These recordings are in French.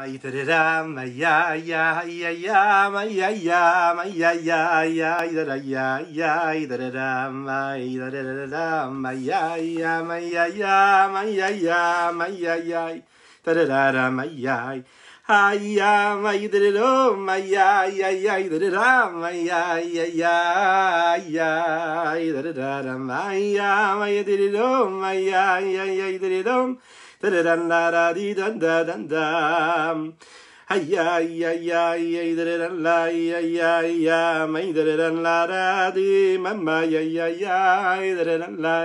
Ay, ay, diddle-dum, ay, diddle-dum, ay, diddle-dum, ay, diddle-dum, ay, diddle-dum, da-da-dum-da-da-dee-dum-da-dum-dum. Ay, diddle-dum-la, ay, diddle-dum-la-da-dee, mama, diddle-dum-la, diddle-dum-la,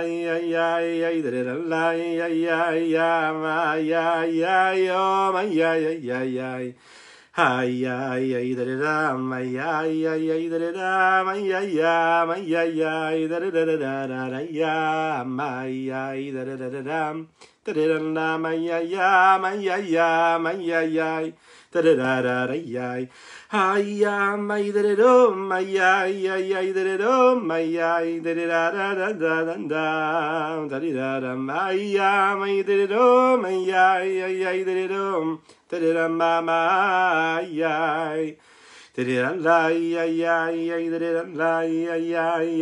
oh, my, ay, da-da-dum, ay, da-da-dum, ay, da-da-da-da-da-da-da-da-da-yam, ay, da-da-da-da-dum, da-da-dum, ay, da-da-da-da-da-ay, ay, da-da-dum, ay, da-da-dum, ay, da-da-da-da-da-da-dum, da-da-dum, ay, da-da-dum, ay, da-da-dum, da-da-dum, mama, ay, da-da-dum-la, ay, da-da-dum-la, ay, da-da-dum-la,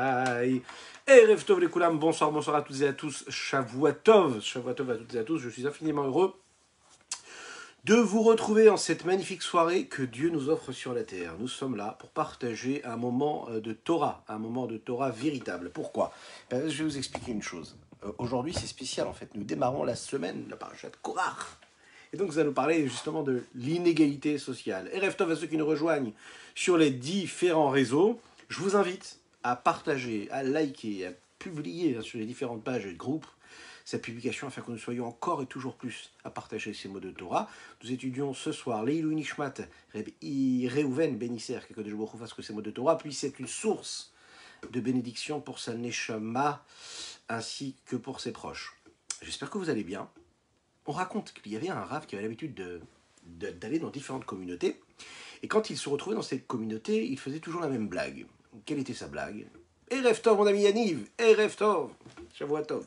ay, Erev Tov les Koulam, bonsoir, bonsoir à toutes et à tous, Shavua Tov, Shavua Tov à toutes et à tous, je suis infiniment heureux de vous retrouver en cette magnifique soirée que Dieu nous offre sur la terre. Nous sommes là pour partager un moment de Torah véritable. Pourquoi? Je vais vous expliquer une chose. Aujourd'hui c'est spécial en fait, nous démarrons la semaine, la parashat Korach. Et donc nous allons parler justement de l'inégalité sociale. Erev Tov à ceux qui nous rejoignent sur les différents réseaux. Je vous invite à partager, à liker, à publier sur les différentes pages et groupes cette publication afin que nous soyons encore et toujours plus à partager ces mots de Torah. Nous étudions ce soir Leilou Nishmat Reuven Benisser, que Dieu fasse que ces mots de Torah puissent être une source de bénédiction pour sa Neshama ainsi que pour ses proches. J'espère que vous allez bien. On raconte qu'il y avait un rav qui avait l'habitude d'aller dans différentes communautés. Et quand il se retrouvait dans cette communauté, il faisait toujours la même blague. Quelle était sa blague? Erev Tov, mon ami Yaniv, Erev Tov, Shavua Tov.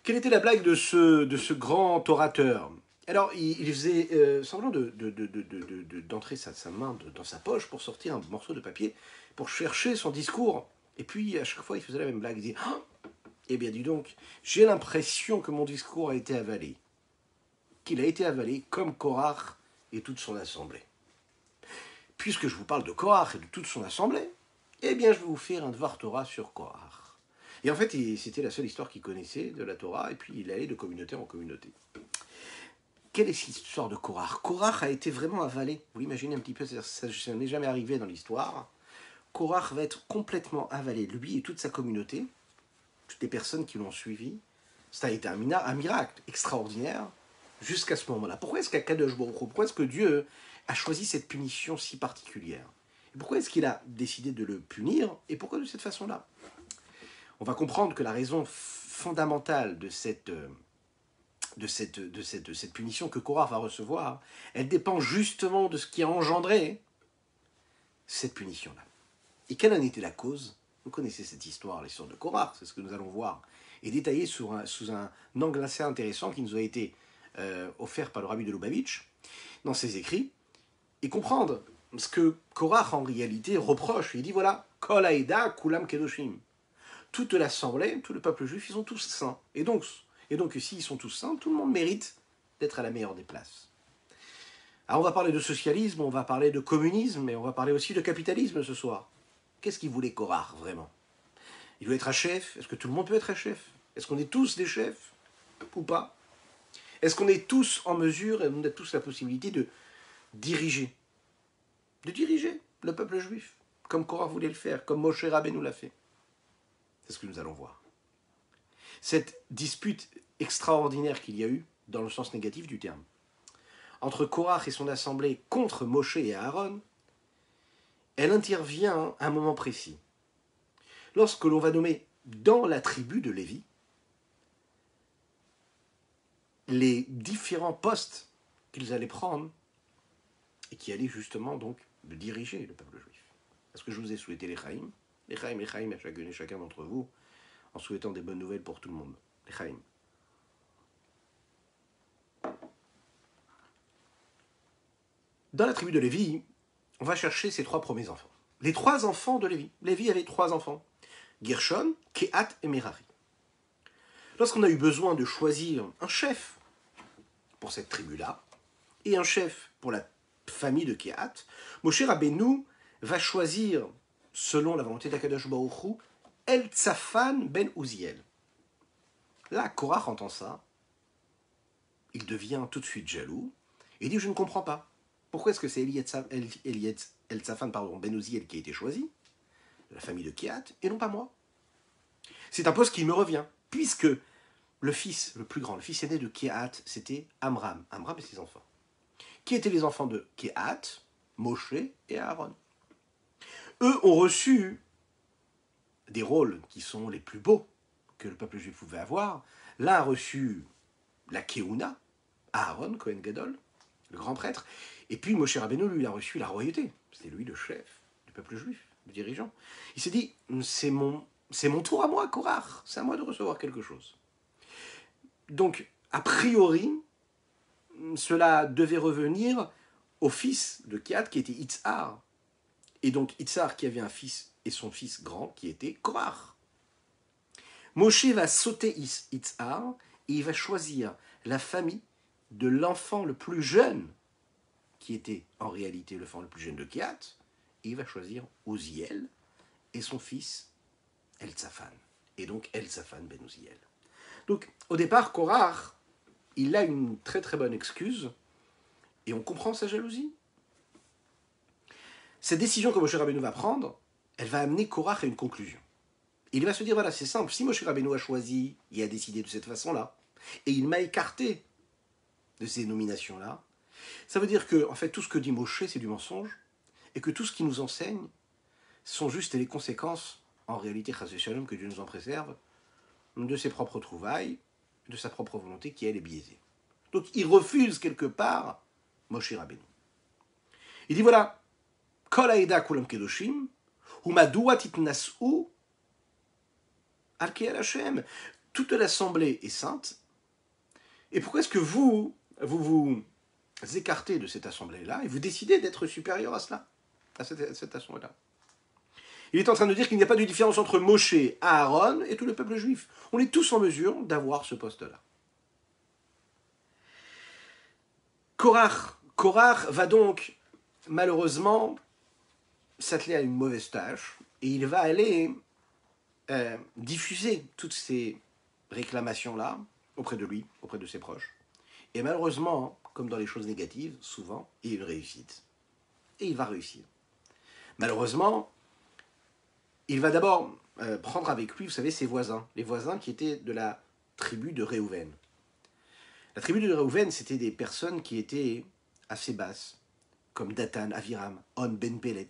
Quelle était la blague de ce grand orateur? Alors, il faisait semblant d'entrer sa main dans sa poche pour sortir un morceau de papier, pour chercher son discours. Et puis, à chaque fois, il faisait la même blague. Il disait « Oh, eh bien, dis donc, j'ai l'impression que mon discours a été avalé. Qu'il a été avalé comme Korach et toute son assemblée. Puisque je vous parle de Korach et de toute son assemblée, eh bien, je vais vous faire un Dvar Torah sur Korach. » Et en fait, c'était la seule histoire qu'il connaissait de la Torah, et puis il allait de communauté en communauté. Quelle est cette histoire de Korach? Korach a été vraiment avalé. Vous l'imaginez un petit peu, ça n'est jamais arrivé dans l'histoire. Korach va être complètement avalé, lui et toute sa communauté, toutes les personnes qui l'ont suivi. Ça a été un miracle extraordinaire jusqu'à ce moment-là. Pourquoi est-ce qu'Akadosh Baruch Hu, pourquoi est-ce que Dieu a choisi cette punition si particulière? Et pourquoi est-ce qu'il a décidé de le punir? Et pourquoi de cette façon-là? On va comprendre que la raison fondamentale de cette punition que Korach va recevoir, elle dépend justement de ce qui a engendré cette punition-là. Et quelle en était la cause? Vous connaissez cette histoire, l'histoire de Korach, c'est ce que nous allons voir, et détaillé sous un angle assez intéressant qui nous a été offert par le rabbi de Lubavitch dans ses écrits, et comprendre ce que Korach en réalité reproche. Il dit voilà, Kol Haïda Kulam Kedoshim. Toute l'assemblée, tout le peuple juif, ils sont tous saints. Et donc s'ils sont tous saints, tout le monde mérite d'être à la meilleure des places. Alors on va parler de socialisme, on va parler de communisme, et on va parler aussi de capitalisme ce soir. Qu'est-ce qu'il voulait Korach, vraiment? Il voulait être un chef. Est-ce que tout le monde peut être un chef? Est-ce qu'on est tous des chefs ou pas? Est-ce qu'on est tous en mesure, et on a tous la possibilité de diriger le peuple juif, comme Korach voulait le faire, comme Moshe Rabbeinu l'a fait? C'est ce que nous allons voir. Cette dispute extraordinaire qu'il y a eu, dans le sens négatif du terme, entre Korach et son assemblée contre Moshe et Aaron, elle intervient à un moment précis. Lorsque l'on va nommer dans la tribu de Lévi les différents postes qu'ils allaient prendre et qui allaient justement donc diriger le peuple juif. Est-ce que je vous ai souhaité les Chaim à chacune et chacun d'entre vous, en souhaitant des bonnes nouvelles pour tout le monde. Les Chaim. Dans la tribu de Lévi, on va chercher ses 3 premiers enfants. Les 3 enfants de Lévi. Lévi avait 3 enfants. Gershon, Kehat et Merari. Lorsqu'on a eu besoin de choisir un chef pour cette tribu-là, et un chef pour la famille de Kehat, Moshe Rabbeinu va choisir, selon la volonté d'Akadosh Baruch Hu, Eltsafan ben Uziel. Là, Korach entend ça, il devient tout de suite jaloux, et dit « Je ne comprends pas. Pourquoi est-ce que c'est Eltsafan ben Uziel qui a été choisi, de la famille de Kehat, et non pas moi? C'est un poste qui me revient, puisque le fils le plus grand, le fils aîné de Kehat, c'était Amram. Amram et ses enfants. Qui étaient les enfants de Kehat, Moshe et Aaron. Eux ont reçu des rôles qui sont les plus beaux que le peuple juif pouvait avoir. L'un a reçu la Keuna, Aaron, Kohen Gadol, le grand prêtre, et puis Moshe Rabbeinu, lui, a reçu la royauté. C'était lui le chef du peuple juif, le dirigeant. Il s'est dit, c'est mon tour à moi, Korach, c'est à moi de recevoir quelque chose. Donc, a priori, cela devait revenir au fils de Kehat, qui était Itzhar. Et donc, Itzhar qui avait un fils, et son fils grand, qui était Korach. Moshe va sauter Itzhar, et il va choisir la famille de l'enfant le plus jeune, qui était en réalité l'enfant le plus jeune de Kehat, et il va choisir Uziel, et son fils Eltsafan. Et donc, Eltsafan ben Uziel. Donc, au départ, Korach, il a une très très bonne excuse, et on comprend sa jalousie. Cette décision que Moshe Rabbeinu va prendre, elle va amener Korach à une conclusion. Il va se dire, voilà, c'est simple, si Moshe Rabbeinu a choisi et a décidé de cette façon-là, et il m'a écarté de ces nominations-là, ça veut dire que, en fait, tout ce que dit Moshe, c'est du mensonge, et que tout ce qu'il nous enseigne sont juste les conséquences, en réalité, chas v'shalom, que Dieu nous en préserve, de ses propres trouvailles, de sa propre volonté qui, elle, est biaisée. Donc, il refuse quelque part Moshe Rabbeinu. Il dit, voilà, Kol haeda kulam kedoshim, umadua titnas'u al ke'el Hashem. Toute l'assemblée est sainte. Et pourquoi est-ce que vous écartez de cette assemblée-là et vous décidez d'être supérieur à cela, à cette assemblée-là? Il est en train de dire qu'il n'y a pas de différence entre Moshe, Aaron et tout le peuple juif. On est tous en mesure d'avoir ce poste-là. Korach va donc, malheureusement, s'atteler à une mauvaise tâche et il va aller diffuser toutes ces réclamations-là auprès de lui, auprès de ses proches. Et malheureusement, comme dans les choses négatives, souvent, il y a une réussite. Et il va réussir. Malheureusement, il va d'abord prendre avec lui, vous savez, ses voisins. Les voisins qui étaient de la tribu de Réhouven. La tribu de Réhouven, c'était des personnes qui étaient assez basses, comme Datan, Aviram, On, Ben Pelet.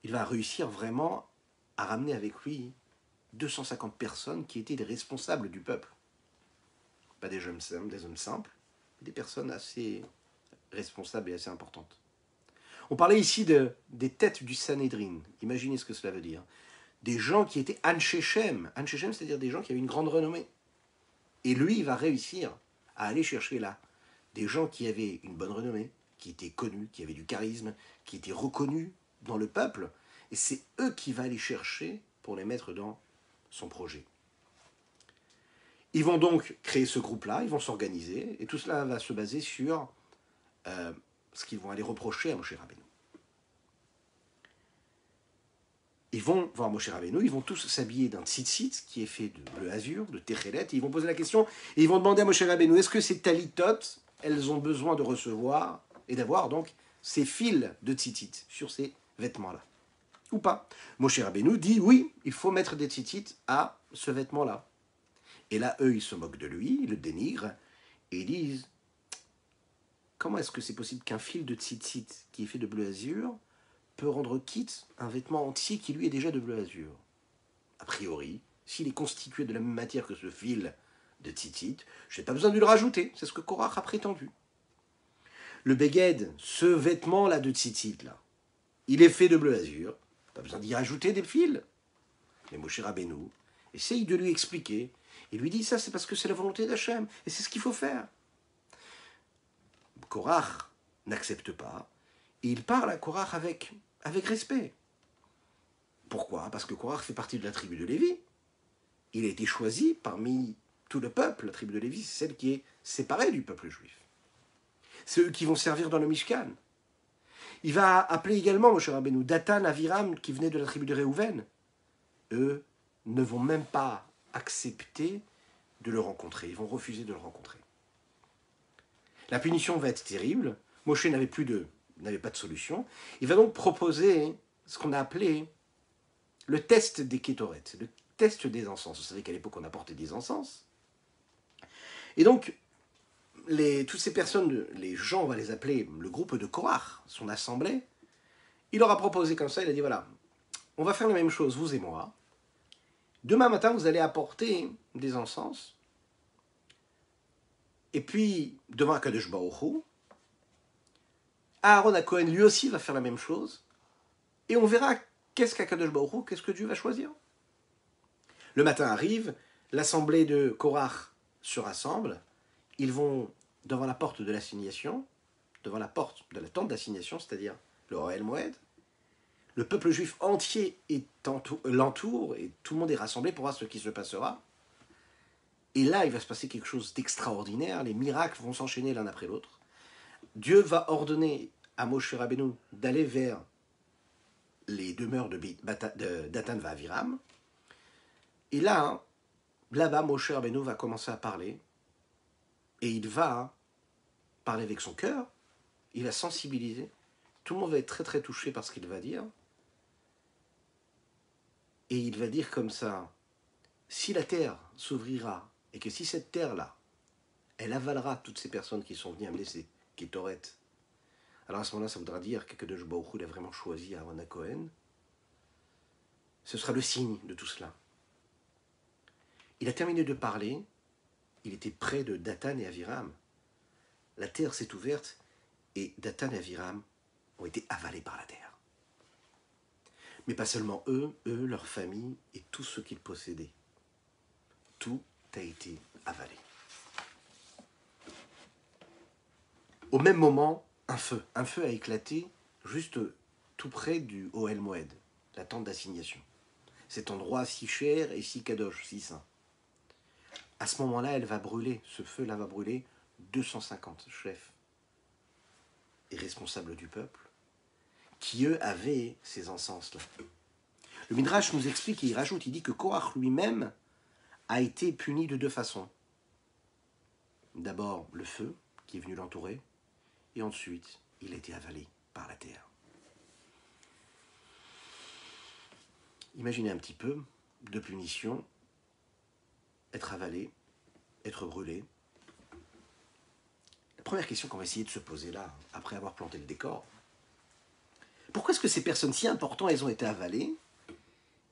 Il va réussir vraiment à ramener avec lui 250 personnes qui étaient les responsables du peuple. Pas des hommes simples, mais des personnes assez responsables et assez importantes. On parlait ici des têtes du Sanhédrin. Imaginez ce que cela veut dire. Des gens qui étaient Anshechem. Anshechem, c'est-à-dire des gens qui avaient une grande renommée. Et lui, il va réussir à aller chercher là des gens qui avaient une bonne renommée, qui étaient connus, qui avaient du charisme, qui étaient reconnus dans le peuple. Et c'est eux qu'il va aller chercher pour les mettre dans son projet. Ils vont donc créer ce groupe-là, ils vont s'organiser, et tout cela va se baser sur ce qu'ils vont aller reprocher à Moshe Rabbeinu. Ils vont voir Moshe Rabbeinu, ils vont tous s'habiller d'un tzitzit qui est fait de bleu azur, de techelet, et ils vont poser la question, et ils vont demander à Moshe Rabbeinu, est-ce que ces talitot, elles ont besoin de recevoir, et d'avoir donc ces fils de tzitzit sur ces vêtements-là, ou pas? Moshe Rabbeinu dit, oui, il faut mettre des tzitzit à ce vêtement-là. Et là, eux, ils se moquent de lui, ils le dénigrent, et ils disent, comment est-ce que c'est possible qu'un fil de tzitzit qui est fait de bleu azur peut rendre quitte un vêtement entier qui lui est déjà de bleu azur? A priori, s'il est constitué de la même matière que ce fil de tzitzit, je n'ai pas besoin de le rajouter, c'est ce que Korach a prétendu. Le beged, ce vêtement-là de tzitzit, là, il est fait de bleu azur, pas besoin d'y rajouter des fils. Mais Moshe Rabbeinu essaye de lui expliquer, et lui dit ça c'est parce que c'est la volonté d'Hachem, et c'est ce qu'il faut faire. Korach n'accepte pas, et il parle à Korach avec respect. Pourquoi? Parce que Korach fait partie de la tribu de Lévi. Il a été choisi parmi tout le peuple. La tribu de Lévi, c'est celle qui est séparée du peuple juif. C'est eux qui vont servir dans le Mishkan. Il va appeler également, Moshe Rabbeinu, Datan, Aviram, qui venaient de la tribu de Réhouven. Eux ne vont même pas accepter de le rencontrer. Ils vont refuser de le rencontrer. La punition va être terrible. Moshe n'avait pas de solution. Il va donc proposer ce qu'on a appelé le test des kétoret, le test des encens. Vous savez qu'à l'époque, on apportait des encens. Et donc, toutes ces personnes, les gens, on va les appeler le groupe de Korach, son assemblée, il leur a proposé comme ça, il a dit voilà, on va faire la même chose, vous et moi. Demain matin, vous allez apporter des encens. Et puis, devant Akadosh Baruch Hu, Aaron HaKohen lui aussi va faire la même chose. Et on verra qu'est-ce qu'Akadosh Baruch Hu, qu'est-ce que Dieu va choisir. Le matin arrive, l'assemblée de Korach se rassemble. Ils vont devant la porte de l'assignation, devant la porte de la tente d'assignation, c'est-à-dire le Ohel Moed. Le peuple juif entier l'entoure et tout le monde est rassemblé pour voir ce qui se passera. Et là, il va se passer quelque chose d'extraordinaire. Les miracles vont s'enchaîner l'un après l'autre. Dieu va ordonner à Moshe Rabbeinu d'aller vers les demeures de Datan Va'aviram. Et là, là-bas, Moshe Rabbeinu va commencer à parler. Et il va parler avec son cœur. Il va sensibiliser. Tout le monde va être très très touché par ce qu'il va dire. Et il va dire comme ça, si la terre s'ouvrira, et que si cette terre-là, elle avalera toutes ces personnes qui sont venues amener ces kétoret, alors à ce moment-là, ça voudra dire qu'Akadosh Baruch Hu il a vraiment choisi Aaron HaKohen. Ce sera le signe de tout cela. Il a terminé de parler, il était près de Datan et Aviram. La terre s'est ouverte, et Datan et Aviram ont été avalés par la terre. Mais pas seulement eux, leur famille et tout ce qu'ils possédaient. Tout a été avalé. Au même moment, un feu a éclaté juste tout près du Ohel Moed, la tente d'assignation. Cet endroit si cher et si kadosh, si saint. À ce moment-là, ce feu-là va brûler 250 chefs et responsables du peuple, qui eux avaient ces encens-là. Le Midrash nous explique et il rajoute, il dit que Korach lui-même a été puni de deux façons. D'abord le feu qui est venu l'entourer, et ensuite il a été avalé par la terre. Imaginez un petit peu de punition, être avalé, être brûlé. La première question qu'on va essayer de se poser là, après avoir planté le décor, pourquoi est-ce que ces personnes si importantes, elles ont été avalées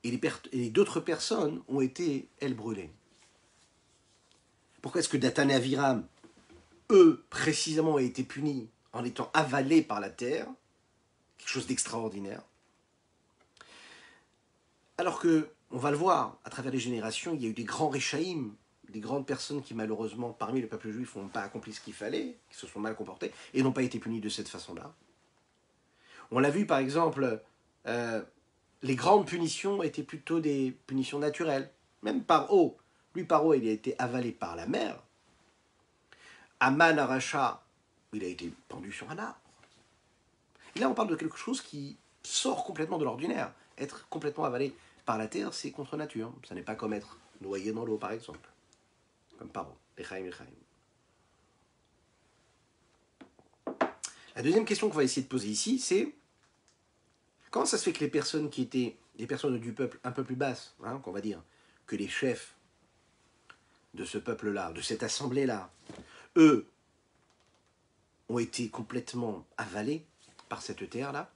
et d'autres personnes ont été, elles, brûlées? Pourquoi est-ce que Datan et Aviram, eux, précisément, ont été punis en étant avalés par la terre? Quelque chose d'extraordinaire. Alors que, on va le voir, à travers les générations, il y a eu des grands réchaïm, des grandes personnes qui, malheureusement, parmi le peuple juif, n'ont pas accompli ce qu'il fallait, qui se sont mal comportés, et n'ont pas été punis de cette façon-là. On l'a vu, par exemple, les grandes punitions étaient plutôt des punitions naturelles, même par eau. Lui, par eau, il a été avalé par la mer. Aman Aracha, il a été pendu sur un arbre. Et là, on parle de quelque chose qui sort complètement de l'ordinaire. Être complètement avalé par la terre, c'est contre nature. Ça n'est pas comme être noyé dans l'eau, par exemple. Comme Paro. Echaim. La deuxième question qu'on va essayer de poser ici, c'est comment ça se fait que les personnes qui étaient des personnes du peuple un peu plus basses, qu'on va dire, que les chefs de ce peuple-là, de cette assemblée-là, eux, ont été complètement avalés par cette terre-là,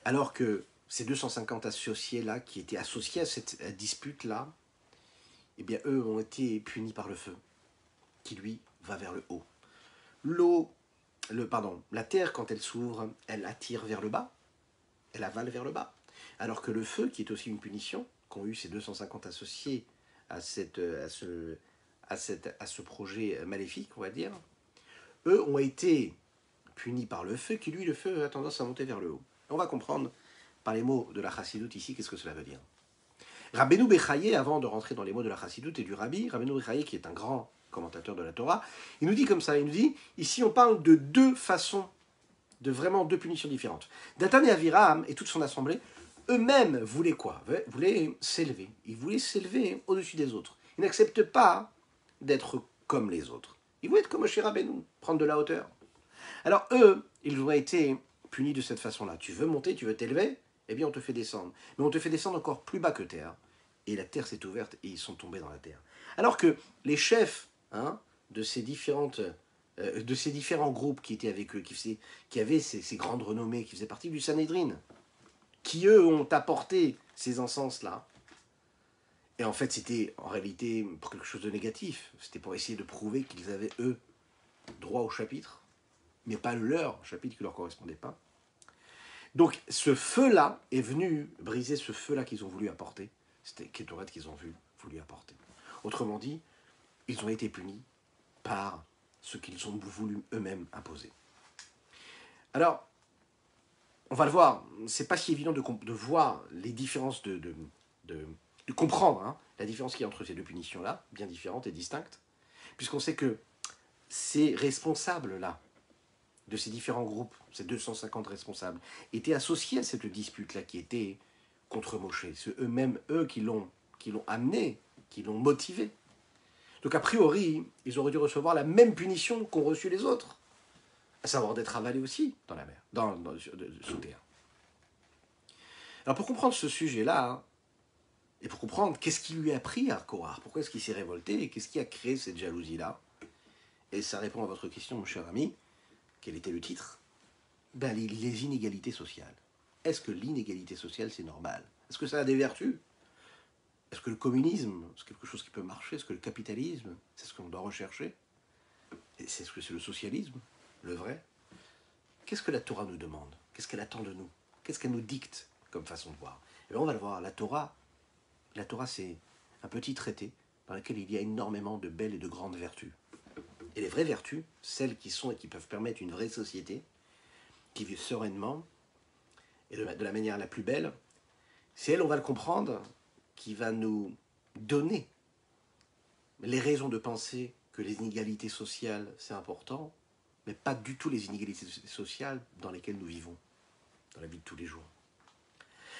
alors que ces 250 associés-là, qui étaient associés à cette dispute-là, eh bien, eux ont été punis par le feu, qui lui va vers le haut. La terre, quand elle s'ouvre, elle attire vers le bas, elle avale vers le bas. Alors que le feu, qui est aussi une punition, qu'ont eu ces 250 associés à ce projet maléfique, on va dire, eux ont été punis par le feu, qui lui, le feu, a tendance à monter vers le haut. On va comprendre par les mots de la chassidoute ici, qu'est-ce que cela veut dire. Rabbeinu Bechaye, avant de rentrer dans les mots de la chassidoute et du rabbi, Rabbeinu Bechaye, qui est un grand commentateur de la Torah, il nous dit comme ça, il nous dit, ici on parle de deux façons, de vraiment deux punitions différentes. Dathan et Aviram et toute son assemblée, eux-mêmes voulaient quoi? Voulaient s'élever. Ils voulaient s'élever au-dessus des autres. Ils n'acceptent pas d'être comme les autres. Ils voulaient être comme Moshe Rabbeinu, prendre de la hauteur. Alors eux, ils ont été punis de cette façon-là. Tu veux monter, tu veux t'élever, eh bien on te fait descendre. Mais on te fait descendre encore plus bas que terre. Et la terre s'est ouverte et ils sont tombés dans la terre. Alors que les chefs de ces différents groupes qui étaient avec eux, qui avaient ces grandes renommées, qui faisaient partie du Sanhédrin, qui eux ont apporté ces encens-là, et en fait c'était en réalité pour quelque chose de négatif. C'était pour essayer de prouver qu'ils avaient eux droit au chapitre, mais pas leur chapitre qui ne leur correspondait pas. Donc ce feu-là est venu briser ce feu-là qu'ils ont voulu apporter. C'était Kétoret qu'ils ont voulu apporter. Autrement dit, ils ont été punis par ce qu'ils ont voulu eux-mêmes imposer. Alors, on va le voir, c'est pas si évident de voir les différences, de comprendre la différence qu'il y a entre ces deux punitions-là, bien différentes et distinctes, puisqu'on sait que ces responsables-là, de ces différents groupes, ces 250 responsables, étaient associés à cette dispute-là qui était contre Moshe. C'est eux-mêmes, eux, qui l'ont amené, qui l'ont motivé. Donc a priori, ils auraient dû recevoir la même punition qu'ont reçu les autres, à savoir d'être avalés aussi dans la mer, sous terre. Alors pour comprendre ce sujet-là, et pour comprendre qu'est-ce qui lui a pris à Korah, pourquoi est-ce qu'il s'est révolté, et qu'est-ce qui a créé cette jalousie-là, et ça répond à votre question, mon cher ami, quel était le titre? Les inégalités sociales. Est-ce que l'inégalité sociale, c'est normal? Est-ce que ça a des vertus? Est-ce que le communisme, c'est quelque chose qui peut marcher? Est-ce que le capitalisme, c'est ce qu'on doit rechercher? Est-ce que c'est le socialisme, le vrai? Qu'est-ce que la Torah nous demande? Qu'est-ce qu'elle attend de nous? Qu'est-ce qu'elle nous dicte comme façon de voir? Et bien on va le voir, la Torah, c'est un petit traité dans lequel il y a énormément de belles et de grandes vertus. Et les vraies vertus, celles qui sont et qui peuvent permettre une vraie société, qui vit sereinement, et de la manière la plus belle, c'est elle, on va le comprendre, qui va nous donner les raisons de penser que les inégalités sociales, c'est important, mais pas du tout les inégalités sociales dans lesquelles nous vivons, dans la vie de tous les jours.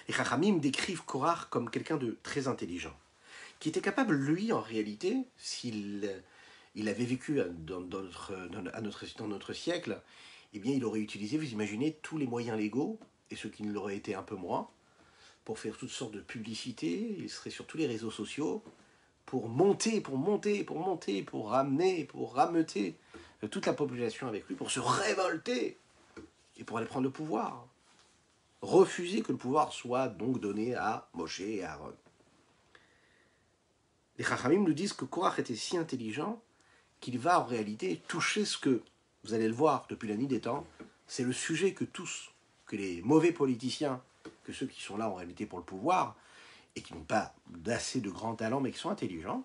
Les Chachamim décrivent Korah comme quelqu'un de très intelligent, qui était capable, lui, en réalité, s'il avait vécu dans notre siècle, eh bien, il aurait utilisé, vous imaginez, tous les moyens légaux, et ceux qui ne l'auraient été un peu moins, pour faire toutes sortes de publicités, il serait sur tous les réseaux sociaux, pour ramener, pour rameuter toute la population avec lui, pour se révolter, et pour aller prendre le pouvoir. Refuser que le pouvoir soit donc donné à Moshe et à Aaron. Les Chachamim nous disent que Korach était si intelligent qu'il va en réalité toucher ce que, vous allez le voir depuis la nuit des temps, c'est le sujet que les mauvais politiciens, que ceux qui sont là en réalité pour le pouvoir, et qui n'ont pas d'assez de grands talents, mais qui sont intelligents,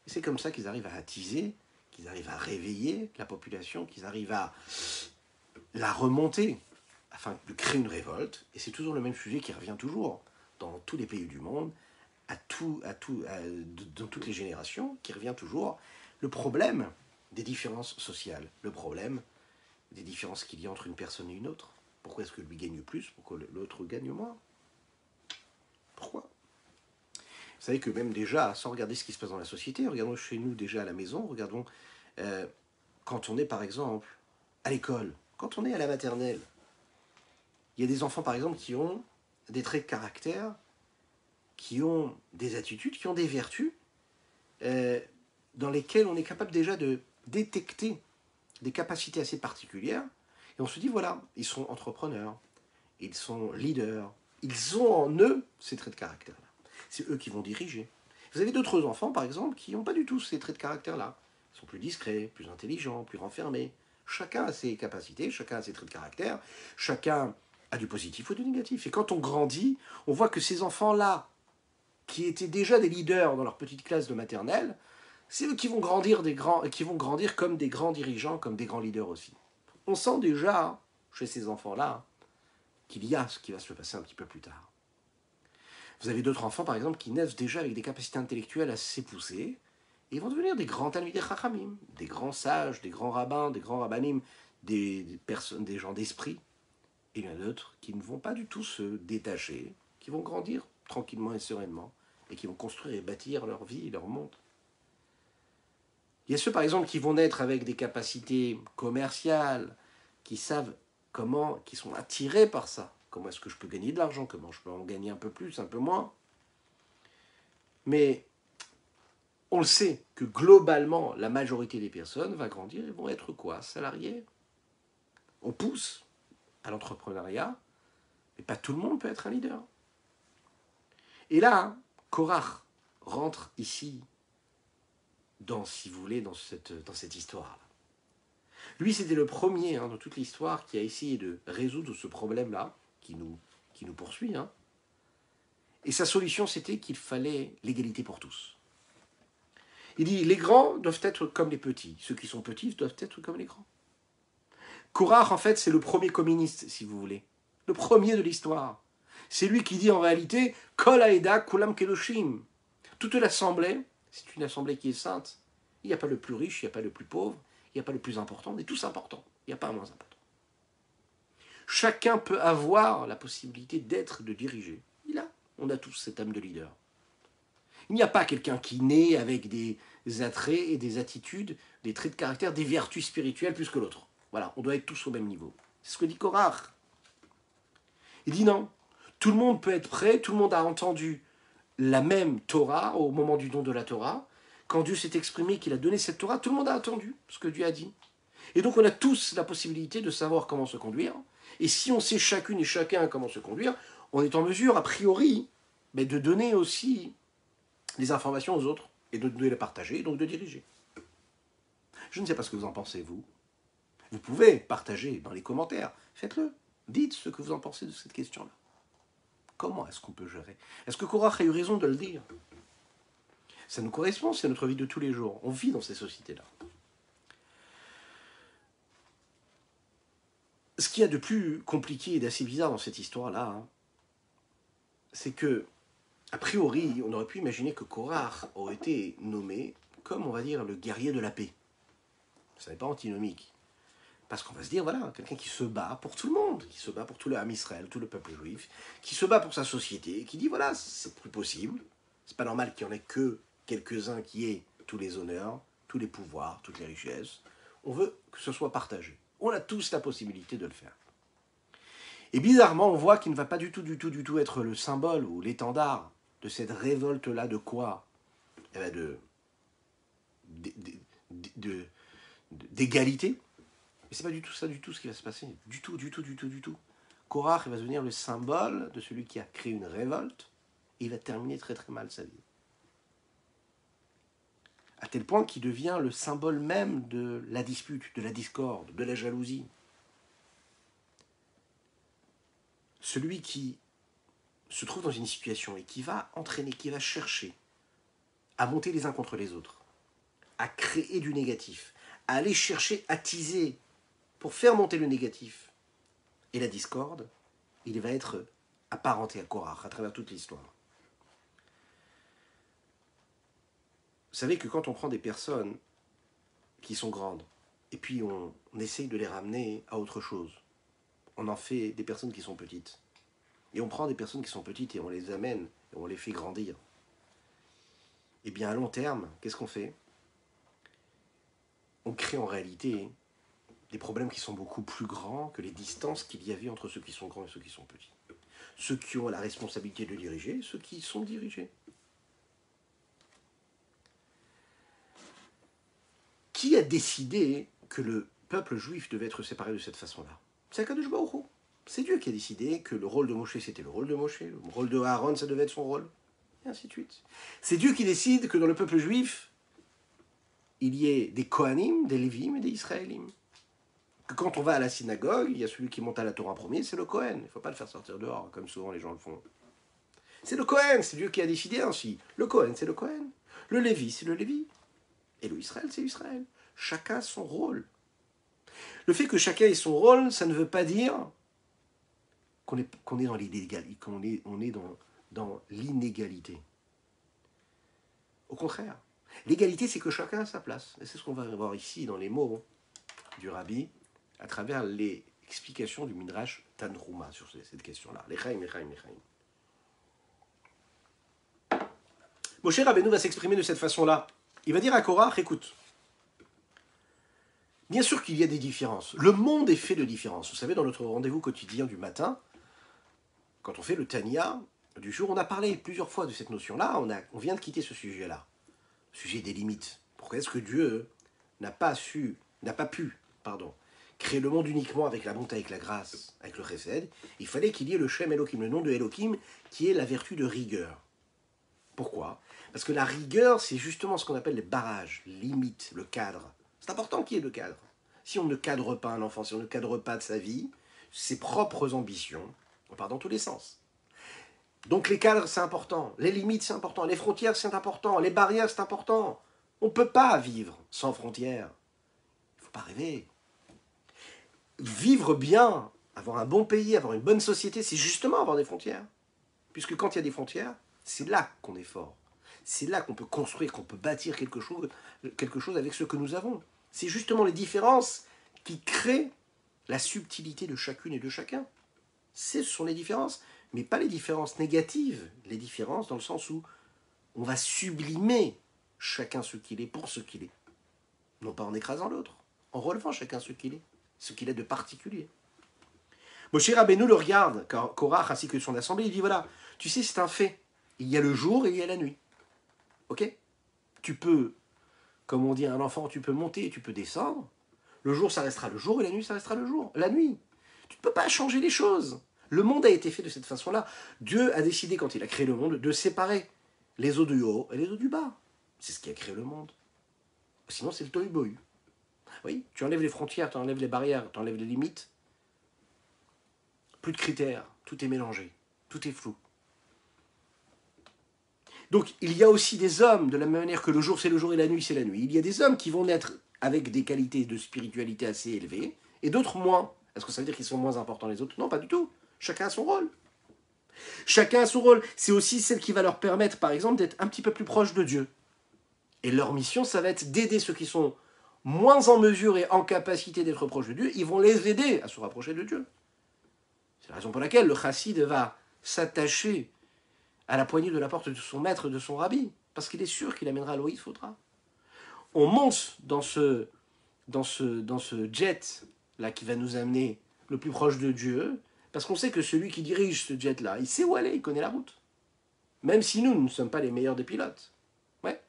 et c'est comme ça qu'ils arrivent à attiser, qu'ils arrivent à réveiller la population, qu'ils arrivent à la remonter, afin de créer une révolte, et c'est toujours le même sujet qui revient toujours, dans tous les pays du monde, dans toutes les générations, qui revient toujours, le problème des différences sociales, le problème des différences qu'il y a entre une personne et une autre. Pourquoi est-ce que lui gagne plus? Pourquoi l'autre gagne moins? Pourquoi? Vous savez que même déjà, sans regarder ce qui se passe dans la société, regardons chez nous déjà à la maison, regardons quand on est par exemple à l'école, quand on est à la maternelle, il y a des enfants par exemple qui ont des traits de caractère, qui ont des attitudes, qui ont des vertus, dans lesquelles on est capable déjà de détecter des capacités assez particulières, et on se dit, voilà, ils sont entrepreneurs, ils sont leaders, ils ont en eux ces traits de caractère-là. C'est eux qui vont diriger. Vous avez d'autres enfants, par exemple, qui n'ont pas du tout ces traits de caractère-là. Ils sont plus discrets, plus intelligents, plus renfermés. Chacun a ses capacités, chacun a ses traits de caractère, chacun a du positif ou du négatif. Et quand on grandit, on voit que ces enfants-là, qui étaient déjà des leaders dans leur petite classe de maternelle, c'est eux qui vont grandir qui vont grandir comme des grands dirigeants, comme des grands leaders aussi. On sent déjà, chez ces enfants-là, qu'il y a ce qui va se passer un petit peu plus tard. Vous avez d'autres enfants, par exemple, qui naissent déjà avec des capacités intellectuelles assez poussées, et ils vont devenir des grands talmidei chachamim, des grands sages, des grands rabbins, des grands rabbanim, des personnes, des gens d'esprit. Et il y en a d'autres qui ne vont pas du tout se détacher, qui vont grandir tranquillement et sereinement, et qui vont construire et bâtir leur vie, leur monde. Il y a ceux, par exemple, qui vont naître avec des capacités commerciales, qui savent comment, qui sont attirés par ça. Comment est-ce que je peux gagner de l'argent? Comment je peux en gagner un peu plus, un peu moins? Mais on le sait que globalement, la majorité des personnes va grandir et vont être quoi? Salariés. On pousse à l'entrepreneuriat, mais pas tout le monde peut être un leader. Et là, Korach rentre ici, si vous voulez, dans cette histoire-là. Lui, c'était le premier dans toute l'histoire qui a essayé de résoudre ce problème-là, qui nous poursuit. Et sa solution, c'était qu'il fallait l'égalité pour tous. Il dit, les grands doivent être comme les petits. Ceux qui sont petits doivent être comme les grands. Korach, en fait, c'est le premier communiste, si vous voulez. Le premier de l'histoire. C'est lui qui dit en réalité, Kol haeda kulam kedoshim. Toute l'assemblée, c'est une assemblée qui est sainte. Il n'y a pas le plus riche, il n'y a pas le plus pauvre, il n'y a pas le plus important, on est tous importants. Il n'y a pas un moins important. Chacun peut avoir la possibilité d'être, de diriger. On a tous cette âme de leader. Il n'y a pas quelqu'un qui naît avec des attraits et des attitudes, des traits de caractère, des vertus spirituelles plus que l'autre. Voilà, on doit être tous au même niveau. C'est ce que dit Korach. Il dit non, tout le monde peut être prêt, tout le monde a entendu la même Torah au moment du don de la Torah. Quand Dieu s'est exprimé, qu'il a donné cette Torah, tout le monde a entendu ce que Dieu a dit. Et donc on a tous la possibilité de savoir comment se conduire. Et si on sait chacune et chacun comment se conduire, on est en mesure, a priori, de donner aussi les informations aux autres et de les partager et donc de diriger. Je ne sais pas ce que vous en pensez, vous. Vous pouvez partager dans les commentaires. Faites-le. Dites ce que vous en pensez de cette question-là. Comment est-ce qu'on peut gérer? Est-ce que Korach a eu raison de le dire? Ça nous correspond, c'est notre vie de tous les jours. On vit dans ces sociétés-là. Ce qu'il y a de plus compliqué et d'assez bizarre dans cette histoire-là, c'est que, a priori, on aurait pu imaginer que Korach aurait été nommé comme, on va dire, le guerrier de la paix. Ça n'est pas antinomique. Parce qu'on va se dire, voilà, quelqu'un qui se bat pour tout le monde, qui se bat pour tout le Ham Israël, tout le peuple juif, qui se bat pour sa société, qui dit, voilà, c'est plus possible. C'est pas normal qu'il n'y en ait que quelques-uns qui aient tous les honneurs, tous les pouvoirs, toutes les richesses. On veut que ce soit partagé. On a tous la possibilité de le faire. Et bizarrement, on voit qu'il ne va pas du tout être le symbole ou l'étendard de cette révolte-là de quoi? D'égalité. Mais c'est pas du tout ça du tout ce qui va se passer. Du tout. Korach va devenir le symbole de celui qui a créé une révolte et il va terminer très très mal sa vie. À tel point qu'il devient le symbole même de la dispute, de la discorde, de la jalousie. Celui qui se trouve dans une situation et qui va entraîner, qui va chercher à monter les uns contre les autres, à créer du négatif, à aller chercher, à teaser pour faire monter le négatif et la discorde, il va être apparenté à Korach à travers toute l'histoire. Vous savez que quand on prend des personnes qui sont grandes, et puis on essaye de les ramener à autre chose, on en fait des personnes qui sont petites. Et on prend des personnes qui sont petites et on les amène, et on les fait grandir. Et bien à long terme, qu'est-ce qu'on fait? On crée en réalité des problèmes qui sont beaucoup plus grands que les distances qu'il y avait entre ceux qui sont grands et ceux qui sont petits. Ceux qui ont la responsabilité de diriger et ceux qui sont dirigés. Qui a décidé que le peuple juif devait être séparé de cette façon-là? C'est Akadosh Baruch Hu. C'est Dieu qui a décidé que le rôle de Moshe, c'était le rôle de Moshe, le rôle de Aaron, ça devait être son rôle, et ainsi de suite. C'est Dieu qui décide que dans le peuple juif, il y ait des Kohanim, des Lévim et des Israélim. Que quand on va à la synagogue, il y a celui qui monte à la Torah premier, c'est le Kohen. Il ne faut pas le faire sortir dehors, comme souvent les gens le font. C'est le Kohen, c'est Dieu qui a décidé ainsi. Le Kohen, c'est le Kohen. Le Lévi, c'est le Lévi. Et le Israël, c'est Israël. Chacun a son rôle. Le fait que chacun ait son rôle, ça ne veut pas dire qu'on est dans l'illégalité, qu'on est dans l'inégalité. Au contraire, l'égalité, c'est que chacun a sa place. Et c'est ce qu'on va voir ici dans les mots du Rabbi, à travers les explications du Midrash Tanhuma sur cette question-là. L'Echaim, l'Echaim, l'Echaim. Moshe Rabbeinu va s'exprimer de cette façon-là. Il va dire à Korach, écoute, bien sûr qu'il y a des différences. Le monde est fait de différences. Vous savez, dans notre rendez-vous quotidien du matin, quand on fait le Tanya du jour, on a parlé plusieurs fois de cette notion-là. On vient de quitter ce sujet-là, le sujet des limites. Pourquoi est-ce que Dieu n'a pas pu, créer le monde uniquement avec la bonté, avec la grâce, avec le chesed? Il fallait qu'il y ait le Shem Elohim, le nom de Elohim, qui est la vertu de rigueur. Pourquoi? Parce que la rigueur, c'est justement ce qu'on appelle les barrages, les limites, le cadre. C'est important qu'il y ait le cadre. Si on ne cadre pas un enfant, si on ne cadre pas de sa vie, ses propres ambitions, on part dans tous les sens. Donc les cadres, c'est important. Les limites, c'est important. Les frontières, c'est important. Les barrières, c'est important. On ne peut pas vivre sans frontières. Il ne faut pas rêver. Vivre bien, avoir un bon pays, avoir une bonne société, c'est justement avoir des frontières. Puisque quand il y a des frontières, c'est là qu'on est fort. C'est là qu'on peut construire, qu'on peut bâtir quelque chose avec ce que nous avons. C'est justement les différences qui créent la subtilité de chacune et de chacun. Ce sont les différences, mais pas les différences négatives, les différences dans le sens où on va sublimer chacun ce qu'il est pour ce qu'il est. Non pas en écrasant l'autre, en relevant chacun ce qu'il est de particulier. Moshe Rabbeinu le regarde, Korach ainsi que son assemblée, il dit voilà, tu sais, c'est un fait. Il y a le jour et il y a la nuit. Ok? Tu peux, comme on dit à un enfant, tu peux monter et tu peux descendre. Le jour, ça restera le jour et la nuit, ça restera le jour. La nuit. Tu ne peux pas changer les choses. Le monde a été fait de cette façon-là. Dieu a décidé, quand il a créé le monde, de séparer les eaux du haut et les eaux du bas. C'est ce qui a créé le monde. Sinon, c'est le tohu-bohu. Oui, tu enlèves les frontières, tu enlèves les barrières, tu enlèves les limites. Plus de critères, tout est mélangé, tout est flou. Donc, il y a aussi des hommes, de la même manière que le jour c'est le jour et la nuit c'est la nuit. Il y a des hommes qui vont naître avec des qualités de spiritualité assez élevées, et d'autres moins. Est-ce que ça veut dire qu'ils sont moins importants les autres? Non, pas du tout. Chacun a son rôle. Chacun a son rôle. C'est aussi celle qui va leur permettre, par exemple, d'être un petit peu plus proches de Dieu. Et leur mission, ça va être d'aider ceux qui sont moins en mesure et en capacité d'être proches de Dieu. Ils vont les aider à se rapprocher de Dieu. C'est la raison pour laquelle le chassid va s'attacher à la poignée de la porte de son maître, de son rabbi, parce qu'il est sûr qu'il amènera l'eau, il faudra. On monte dans ce jet-là qui va nous amener le plus proche de Dieu, parce qu'on sait que celui qui dirige ce jet-là, il sait où aller, il connaît la route. Même si nous ne sommes pas les meilleurs des pilotes. Ouais.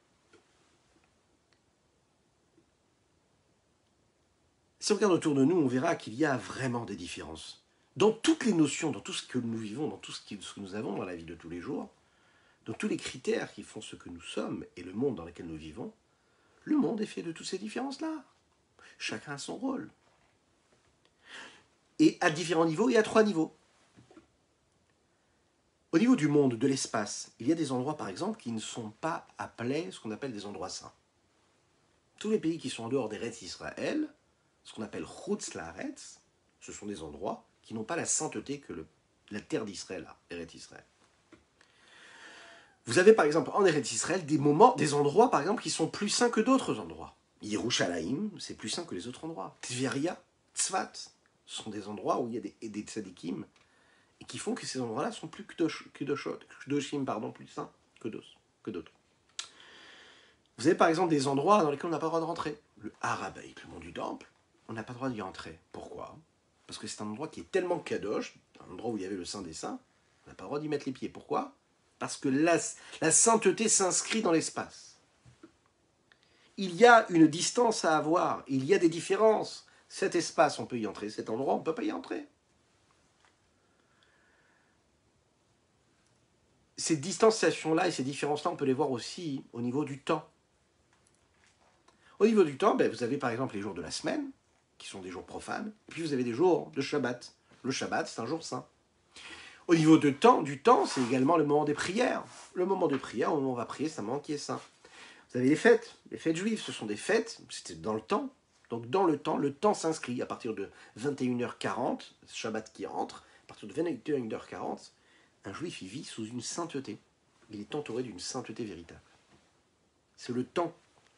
Si on regarde autour de nous, on verra qu'il y a vraiment des différences. Dans toutes les notions, dans tout ce que nous vivons, dans tout ce que nous avons dans la vie de tous les jours, dans tous les critères qui font ce que nous sommes et le monde dans lequel nous vivons, le monde est fait de toutes ces différences-là. Chacun a son rôle. Et à différents niveaux et à 3 niveaux. Au niveau du monde, de l'espace, il y a des endroits, par exemple, qui ne sont pas appelés ce qu'on appelle des endroits saints. Tous les pays qui sont en dehors d'Eretz Israël, ce qu'on appelle Chutz La'aretz, ce sont des endroits qui n'ont pas la sainteté que la terre d'Israël a, Eretz Israël. Vous avez par exemple en Eretz Israël des endroits par exemple qui sont plus saints que d'autres endroits. Yerushalayim, c'est plus saint que les autres endroits. Tveria, Tzfat, ce sont des endroits où il y a des tzadikim et qui font que ces endroits-là sont plus kedoshim, plus saints que d'autres. Vous avez par exemple des endroits dans lesquels on n'a pas le droit de rentrer. Le Harabait, le mont du Temple, on n'a pas le droit d'y entrer. Pourquoi? Parce que c'est un endroit qui est tellement kadosh, un endroit où il y avait le Saint des Saints, on n'a pas le droit d'y mettre les pieds. Pourquoi? Parce que la sainteté s'inscrit dans l'espace. Il y a une distance à avoir, il y a des différences. Cet espace, on peut y entrer. Cet endroit, on ne peut pas y entrer. Ces distanciations-là et ces différences-là, on peut les voir aussi au niveau du temps. Au niveau du temps, vous avez par exemple les jours de la semaine, qui sont des jours profanes, et puis vous avez des jours de Shabbat. Le Shabbat, c'est un jour saint. Au niveau du temps, c'est également le moment des prières. Le moment de prière, au moment où on va prier, c'est un moment qui est saint. Vous avez les fêtes juives, ce sont des fêtes, c'était dans le temps. Donc dans le temps s'inscrit à partir de 21h40, Shabbat qui entre, à partir de 21h40, un juif, il vit sous une sainteté. Il est entouré d'une sainteté véritable. C'est le temps,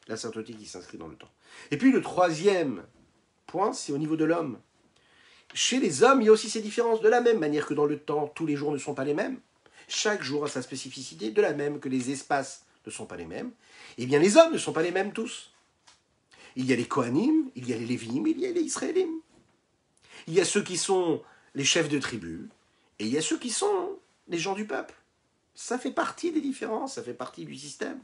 la sainteté qui s'inscrit dans le temps. Et puis le troisième point, c'est au niveau de l'homme. Chez les hommes, il y a aussi ces différences. De la même manière que dans le temps, tous les jours ne sont pas les mêmes. Chaque jour a sa spécificité, de la même que les espaces ne sont pas les mêmes. Eh bien, les hommes ne sont pas les mêmes tous. Il y a les Kohanim, il y a les Lévim, il y a les Israélim. Il y a ceux qui sont les chefs de tribu, et il y a ceux qui sont les gens du peuple. Ça fait partie des différences, ça fait partie du système.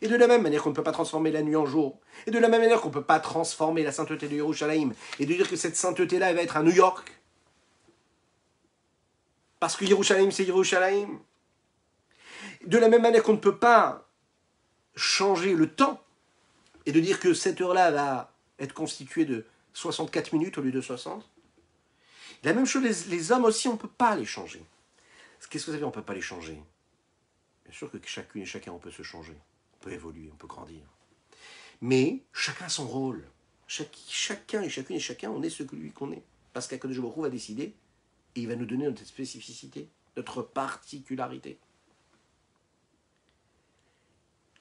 Et de la même manière qu'on ne peut pas transformer la nuit en jour, et de la même manière qu'on ne peut pas transformer la sainteté de Yerushalayim, et de dire que cette sainteté-là, elle va être à New York, parce que Yerushalayim, c'est Yerushalayim. De la même manière qu'on ne peut pas changer le temps, et de dire que cette heure-là va être constituée de 64 minutes au lieu de 60. La même chose, les hommes aussi, on ne peut pas les changer. Qu'est-ce que ça veut dire, on ne peut pas les changer? Bien sûr que chacune et chacun, on peut se changer. On peut évoluer, on peut grandir. Mais chacun a son rôle. Chacun et chacune et chacun, on est ce que lui qu'on est. Parce qu'Akadosh Baruch Hu va décider et il va nous donner notre spécificité, notre particularité.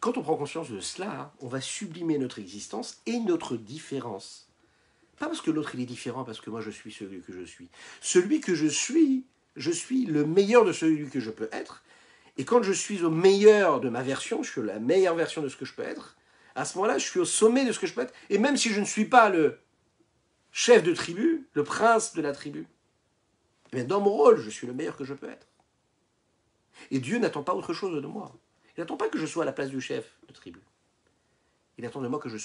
Quand on prend conscience de cela, on va sublimer notre existence et notre différence. Pas parce que l'autre il est différent, parce que moi je suis celui que je suis. Celui que je suis le meilleur de celui que je peux être. Et quand je suis au meilleur de ma version, je suis la meilleure version de ce que je peux être, à ce moment-là, je suis au sommet de ce que je peux être. Et même si je ne suis pas le chef de tribu, le prince de la tribu, eh bien dans mon rôle, je suis le meilleur que je peux être. Et Dieu n'attend pas autre chose de moi. Il n'attend pas que je sois à la place du chef de tribu. Il attend de moi que je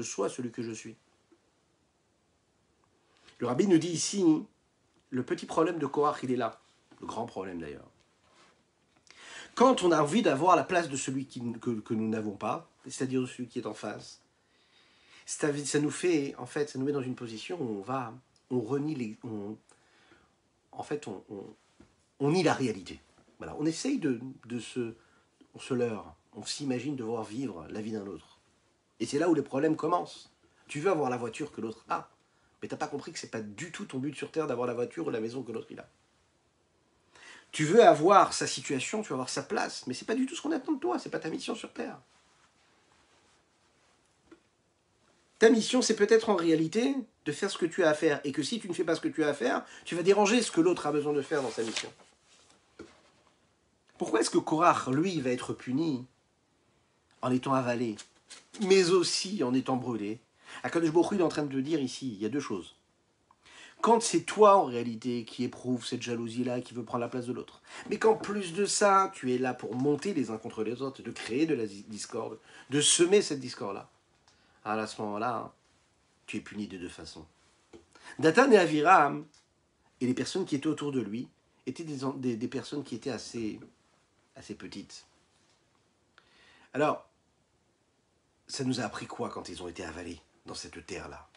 sois celui que je suis. Le rabbi nous dit ici, le petit problème de Korach, il est là. Le grand problème d'ailleurs. Quand on a envie d'avoir la place de celui que nous n'avons pas, c'est-à-dire celui qui est en face, ça nous fait, en fait, ça nous met dans une position où on renie les, on nie la réalité. Voilà, on essaye on se leurre, on s'imagine devoir vivre la vie d'un autre. Et c'est là où les problèmes commencent. Tu veux avoir la voiture que l'autre a, mais tu n'as pas compris que ce n'est pas du tout ton but sur Terre d'avoir la voiture ou la maison que l'autre il a. Tu veux avoir sa situation, tu veux avoir sa place, mais ce n'est pas du tout ce qu'on attend de toi, ce n'est pas ta mission sur Terre. Ta mission, c'est peut-être en réalité de faire ce que tu as à faire, et que si tu ne fais pas ce que tu as à faire, tu vas déranger ce que l'autre a besoin de faire dans sa mission. Pourquoi est-ce que Korach, lui, va être puni en étant avalé, mais aussi en étant brûlé? Akadosh Baruch Hu est en train de te dire ici, il y a deux choses. Quand c'est toi, en réalité, qui éprouve cette jalousie-là, qui veut prendre la place de l'autre, mais qu'en plus de ça, tu es là pour monter les uns contre les autres, de créer de la discorde, de semer cette discorde-là, à ce moment-là, tu es puni de deux façons. Dathan et Aviram, et les personnes qui étaient autour de lui, étaient des personnes qui étaient assez petites. Alors, ça nous a appris quoi quand ils ont été avalés dans cette terre-là?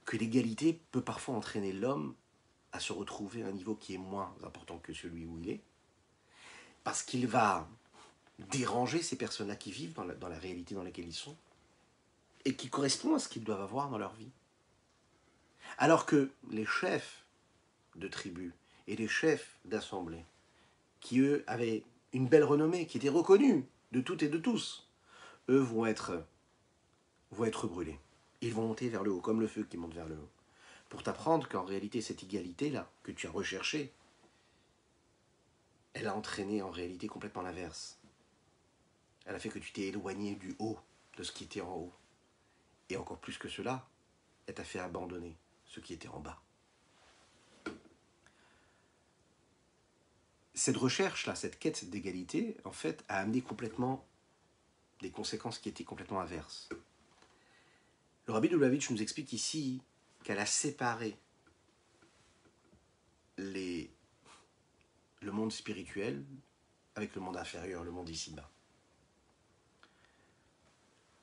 Que l'égalité peut parfois entraîner l'homme à se retrouver à un niveau qui est moins important que celui où il est, parce qu'il va déranger ces personnes-là qui vivent dans la réalité dans laquelle ils sont, et qui correspondent à ce qu'ils doivent avoir dans leur vie. Alors que les chefs de tribus et les chefs d'assemblée, qui eux avaient une belle renommée, qui étaient reconnus de toutes et de tous, eux vont être brûlés. Ils vont monter vers le haut, comme le feu qui monte vers le haut. Pour t'apprendre qu'en réalité, cette égalité-là, que tu as recherchée, elle a entraîné en réalité complètement l'inverse. Elle a fait que tu t'es éloigné du haut, de ce qui était en haut. Et encore plus que cela, elle t'a fait abandonner ce qui était en bas. Cette recherche-là, cette quête d'égalité, en fait, a amené complètement des conséquences qui étaient complètement inverses. Le Rabbi de Lubavitch nous explique ici qu'elle a séparé le monde spirituel avec le monde inférieur, le monde ici-bas.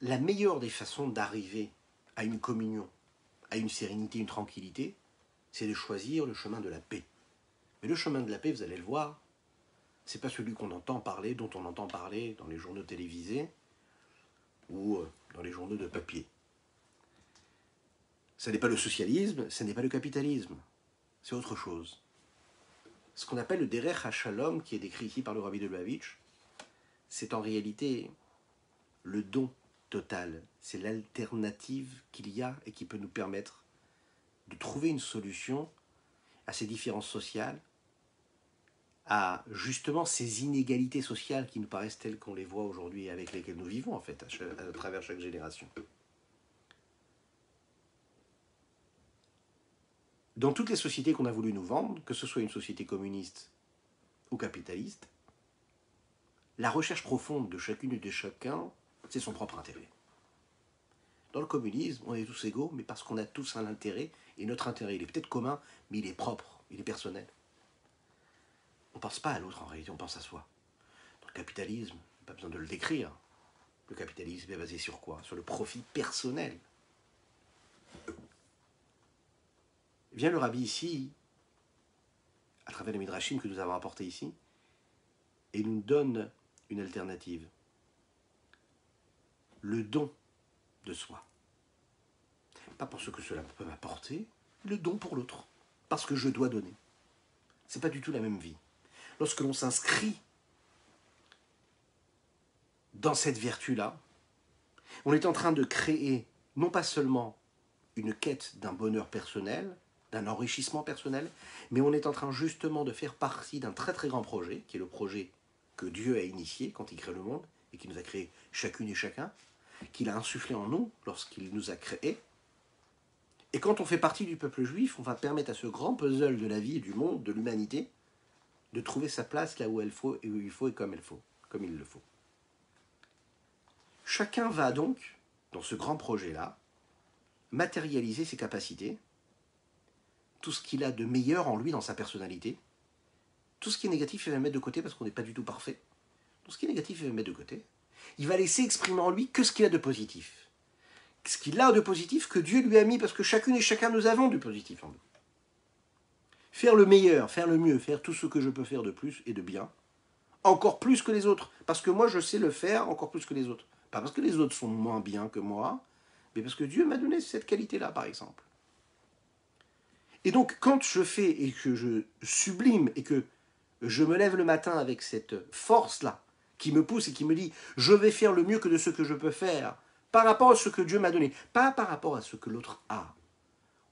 La meilleure des façons d'arriver à une communion, à une sérénité, une tranquillité, c'est de choisir le chemin de la paix. Mais le chemin de la paix, vous allez le voir, c'est pas celui qu'on entend parler, dont on entend parler dans les journaux télévisés ou dans les journaux de papier. Ce n'est pas le socialisme, ce n'est pas le capitalisme, c'est autre chose. Ce qu'on appelle le Derech HaShalom, qui est décrit ici par le Rabbi de Lubavitch, c'est en réalité le don total, c'est l'alternative qu'il y a et qui peut nous permettre de trouver une solution à ces différences sociales, à justement ces inégalités sociales qui nous paraissent telles qu'on les voit aujourd'hui et avec lesquelles nous vivons en fait, à travers chaque génération. Dans toutes les sociétés qu'on a voulu nous vendre, que ce soit une société communiste ou capitaliste, la recherche profonde de chacune et de chacun, c'est son propre intérêt. Dans le communisme, on est tous égaux, mais parce qu'on a tous un intérêt, et notre intérêt, il est peut-être commun, mais il est propre, il est personnel. On ne pense pas à l'autre en réalité, on pense à soi. Dans le capitalisme, pas besoin de le décrire. Le capitalisme est basé sur quoi? Sur le profit personnel. Vient le Rabbi ici, à travers les midrashim que nous avons apportés ici, et nous donne une alternative. Le don de soi. Pas pour ce que cela peut m'apporter, le don pour l'autre. Parce que je dois donner. C'est pas du tout la même vie. Lorsque l'on s'inscrit dans cette vertu-là, on est en train de créer non pas seulement une quête d'un bonheur personnel, d'un enrichissement personnel, mais on est en train justement de faire partie d'un très très grand projet, qui est le projet que Dieu a initié quand il crée le monde, et qui nous a créé chacune et chacun, qu'il a insufflé en nous lorsqu'il nous a créés. Et quand on fait partie du peuple juif, on va permettre à ce grand puzzle de la vie, du monde, de l'humanité, de trouver sa place là où elle faut, et où il faut, et comme il le faut. Chacun va donc, dans ce grand projet-là, matérialiser ses capacités, tout ce qu'il a de meilleur en lui dans sa personnalité, tout ce qui est négatif, il va le mettre de côté parce qu'on n'est pas du tout parfait. Tout ce qui est négatif, il va le mettre de côté. Il va laisser exprimer en lui que ce qu'il a de positif. Ce qu'il a de positif que Dieu lui a mis, parce que chacune et chacun nous avons du positif en nous. Faire le meilleur, faire le mieux, faire tout ce que je peux faire de plus et de bien, encore plus que les autres, parce que moi je sais le faire encore plus que les autres. Pas parce que les autres sont moins bien que moi, mais parce que Dieu m'a donné cette qualité-là, par exemple. Et donc, quand je fais et que je sublime et que je me lève le matin avec cette force-là, qui me pousse et qui me dit « je vais faire le mieux que de ce que je peux faire », par rapport à ce que Dieu m'a donné, pas par rapport à ce que l'autre a,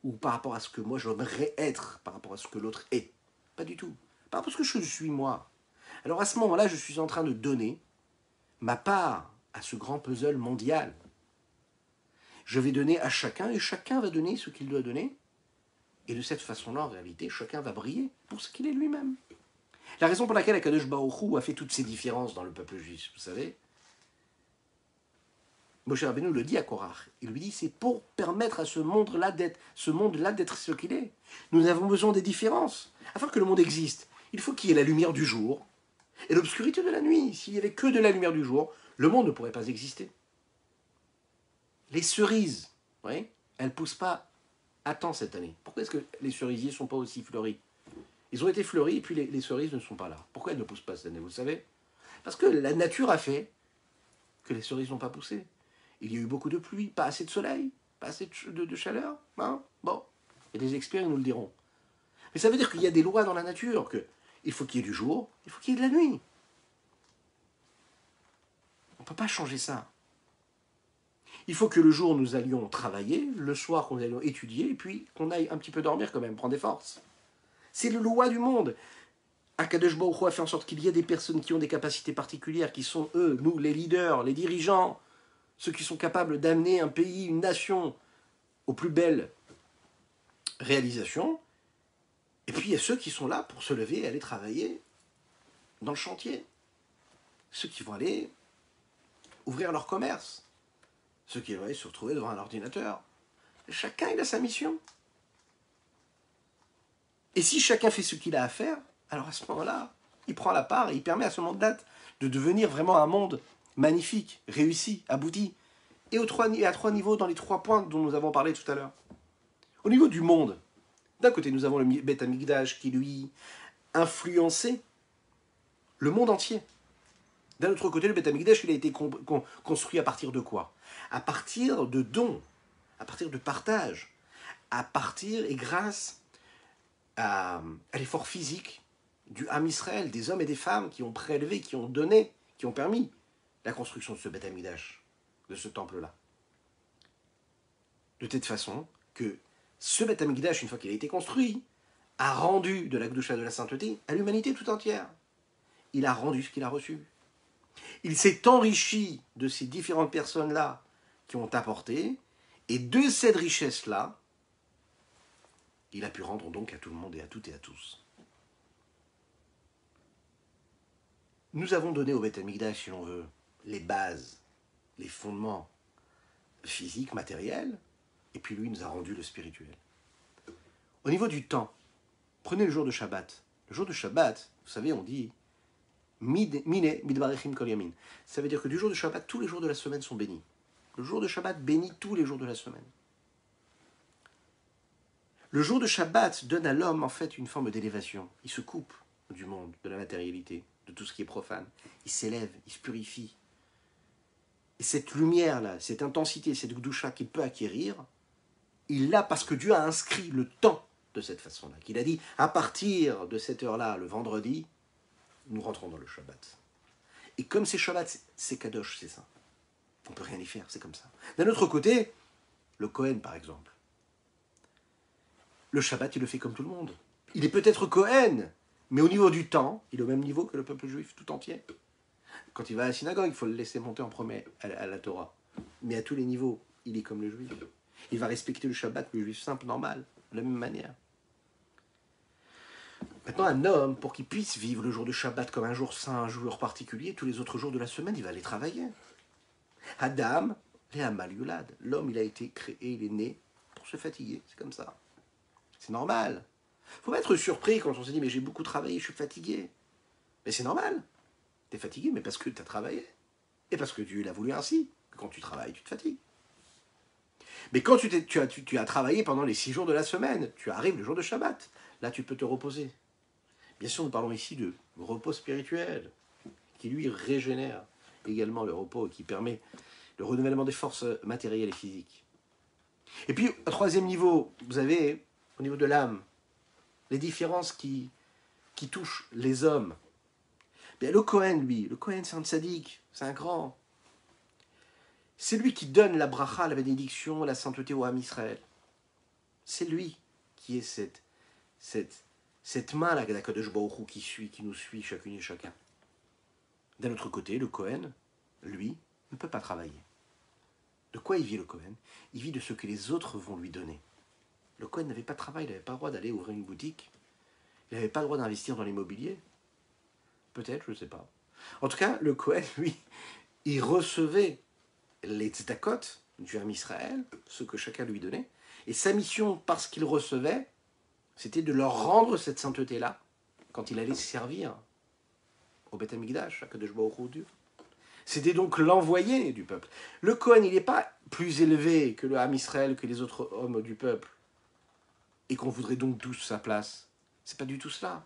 ou par rapport à ce que moi j'aimerais être, par rapport à ce que l'autre est. Pas du tout. Par rapport à ce que je suis moi. Alors à ce moment-là, je suis en train de donner ma part à ce grand puzzle mondial. Je vais donner à chacun, et chacun va donner ce qu'il doit donner. Et de cette façon-là, en réalité, chacun va briller pour ce qu'il est lui-même. La raison pour laquelle Akadosh Baruch Hu a fait toutes ces différences dans le peuple juif, vous savez, Moshe Rabbeinu le dit à Korach. Il lui dit, c'est pour permettre à ce monde-là d'être ce qu'il est. Nous avons besoin des différences. Afin que le monde existe, il faut qu'il y ait la lumière du jour et l'obscurité de la nuit. S'il n'y avait que de la lumière du jour, le monde ne pourrait pas exister. Les cerises, oui, elles ne poussent pas à temps cette année. Pourquoi est-ce que les cerisiers ne sont pas aussi fleuris? Ils ont été fleuris et puis les cerises ne sont pas là. Pourquoi elles ne poussent pas cette année, vous savez? Parce que la nature a fait que les cerises n'ont pas poussé. Il y a eu beaucoup de pluie, pas assez de soleil, pas assez de chaleur. Hein, bon, et les experts nous le diront. Mais ça veut dire qu'il y a des lois dans la nature, qu'il faut qu'il y ait du jour, il faut qu'il y ait de la nuit. On ne peut pas changer ça. Il faut que le jour nous allions travailler, le soir qu'on allions étudier, et puis qu'on aille un petit peu dormir quand même, prendre des forces. C'est la loi du monde. Akadosh Baruch Hu a fait en sorte qu'il y ait des personnes qui ont des capacités particulières, qui sont eux, nous, les leaders, les dirigeants, ceux qui sont capables d'amener un pays, une nation aux plus belles réalisations. Et puis il y a ceux qui sont là pour se lever et aller travailler dans le chantier. Ceux qui vont aller ouvrir leur commerce. ceux qui aimeraient se retrouver devant un ordinateur. Chacun, il a sa mission. Et si chacun fait ce qu'il a à faire, alors à ce moment-là, il prend la part et il permet à ce monde-là de devenir vraiment un monde magnifique, réussi, abouti. Et à trois niveaux dans les 3 points dont nous avons parlé tout à l'heure. Au niveau du monde, d'un côté, nous avons le Beth Amikdash qui, lui, influençait le monde entier. D'un autre côté, le Beth Amikdash, il a été construit à partir de quoi? À partir de dons, à partir de partage, à partir et grâce à l'effort physique du Ham Israël, des hommes et des femmes qui ont prélevé, qui ont donné, qui ont permis la construction de ce Beth Amikdash, de ce temple-là. De telle façon que ce Beth Amikdash, une fois qu'il a été construit, a rendu de la Gdusha, de la sainteté, à l'humanité tout entière. Il a rendu ce qu'il a reçu. Il s'est enrichi de ces différentes personnes-là qui ont apporté, et de cette richesse-là, il a pu rendre donc à tout le monde et à toutes et à tous. Nous avons donné au Beth Amikdash, si l'on veut, les bases, les fondements physiques, matériels, et puis lui nous a rendu le spirituel. Au niveau du temps, prenez le jour de Shabbat. Le jour de Shabbat, vous savez, on dit Mine midbarechim kol yamin. Ça veut dire que du jour de Shabbat, tous les jours de la semaine sont bénis. Le jour de Shabbat bénit tous les jours de la semaine. Le jour de Shabbat donne à l'homme en fait une forme d'élévation. Il se coupe du monde, de la matérialité, de tout ce qui est profane. Il s'élève, il se purifie. Et cette lumière-là, cette intensité, cette gdusha qu'il peut acquérir, il l'a parce que Dieu a inscrit le temps de cette façon-là. Qu'il a dit, à partir de cette heure-là, le vendredi, nous rentrons dans le Shabbat. Et comme c'est Shabbat, c'est Kadosh, c'est ça. On ne peut rien y faire, c'est comme ça. D'un autre côté, le Kohen, par exemple. Le Shabbat, il le fait comme tout le monde. Il est peut-être Kohen, mais au niveau du temps, il est au même niveau que le peuple juif tout entier. Quand il va à la synagogue, il faut le laisser monter en premier à la Torah. Mais à tous les niveaux, il est comme le juif. Il va respecter le Shabbat, le juif simple, normal, de la même manière. Maintenant, un homme, pour qu'il puisse vivre le jour de Shabbat comme un jour saint, un jour particulier, tous les autres jours de la semaine, il va aller travailler. Adam, Léamal l'homme, il a été créé, il est né pour se fatiguer, c'est comme ça. C'est normal. Il ne faut pas être surpris quand on se dit, mais j'ai beaucoup travaillé, je suis fatigué. Mais c'est normal. Tu es fatigué, mais parce que tu as travaillé. Et parce que Dieu l'a voulu ainsi. Quand tu travailles, tu te fatigues. Mais quand tu as travaillé pendant les 6 jours de la semaine, tu arrives le jour de Shabbat. Là, tu peux te reposer. Bien sûr, nous parlons ici de repos spirituel, qui lui régénère également le repos et qui permet le renouvellement des forces matérielles et physiques. Et puis, au troisième niveau, vous avez, au niveau de l'âme, les différences qui touchent les hommes. Bien, le Kohen, lui, le Kohen, c'est un tzaddik, c'est un grand. C'est lui qui donne la bracha, la bénédiction, la sainteté au Ham Israël. C'est lui qui est cette main là d'Akadosh Baruch Hu qui nous suit chacune et chacun. D'un autre côté, le Kohen, lui, ne peut pas travailler. De quoi il vit le Kohen? Il vit de ce que les autres vont lui donner. Le Kohen n'avait pas de travail, il n'avait pas le droit d'aller ouvrir une boutique. Il n'avait pas le droit d'investir dans l'immobilier. Peut-être, je ne sais pas. En tout cas, le Kohen, lui, il recevait les tzedakot du Ham Israël, ce que chacun lui donnait. Et sa mission, parce qu'il recevait, c'était de leur rendre cette sainteté-là quand il allait servir au Beth Amikdash, à Kadosh Baruch Hu Dieu. C'était donc l'envoyé du peuple. Le Kohen, il n'est pas plus élevé que le Ham Israël, que les autres hommes du peuple, et qu'on voudrait donc tous sa place. C'est pas du tout cela.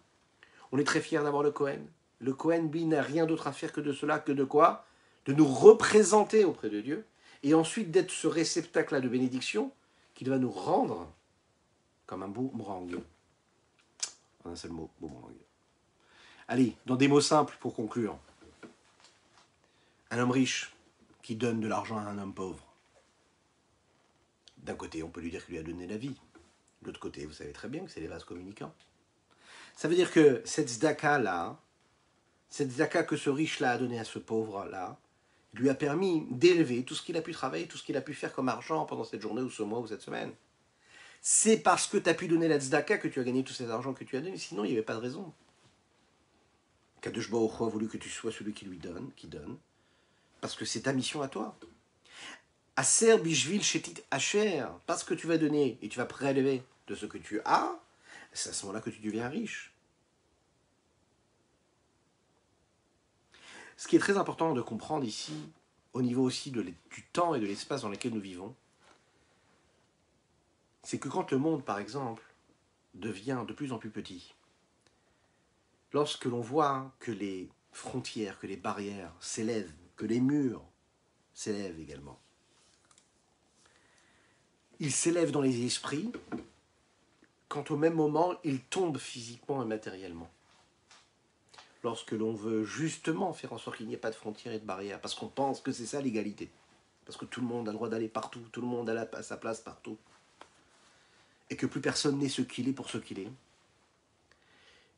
On est très fiers d'avoir le Kohen. Le Kohen, lui, n'a rien d'autre à faire que de cela, que de quoi? De nous représenter auprès de Dieu, et ensuite d'être ce réceptacle-là de bénédiction qui va nous rendre comme un boomerang. En un seul mot, boomerang. Allez, dans des mots simples pour conclure. Un homme riche qui donne de l'argent à un homme pauvre. D'un côté, on peut lui dire qu'il lui a donné la vie. De l'autre côté, vous savez très bien que c'est les vases communicants. Ça veut dire que cette tzedaka-là, cette tzedaka que ce riche-là a donné à ce pauvre-là, lui a permis d'élever tout ce qu'il a pu travailler, tout ce qu'il a pu faire comme argent pendant cette journée ou ce mois ou cette semaine. C'est parce que tu as pu donner la tzedaka que tu as gagné tout cet argent que tu as donné, sinon il n'y avait pas de raison. Kadosh Baruch Hu a voulu que tu sois celui qui lui donne, qui donne, parce que c'est ta mission à toi. Aser bishvil shetit asher, parce que tu vas donner et tu vas prélever de ce que tu as, c'est à ce moment-là que tu deviens riche. Ce qui est très important de comprendre ici, au niveau aussi du temps et de l'espace dans lequel nous vivons, c'est que quand le monde, par exemple, devient de plus en plus petit, lorsque l'on voit que les frontières, que les barrières s'élèvent, que les murs s'élèvent également, ils s'élèvent dans les esprits, quand au même moment, ils tombent physiquement et matériellement. Lorsque l'on veut justement faire en sorte qu'il n'y ait pas de frontières et de barrières, parce qu'on pense que c'est ça l'égalité, parce que tout le monde a le droit d'aller partout, tout le monde a sa place partout, et que plus personne n'est ce qu'il est pour ce qu'il est.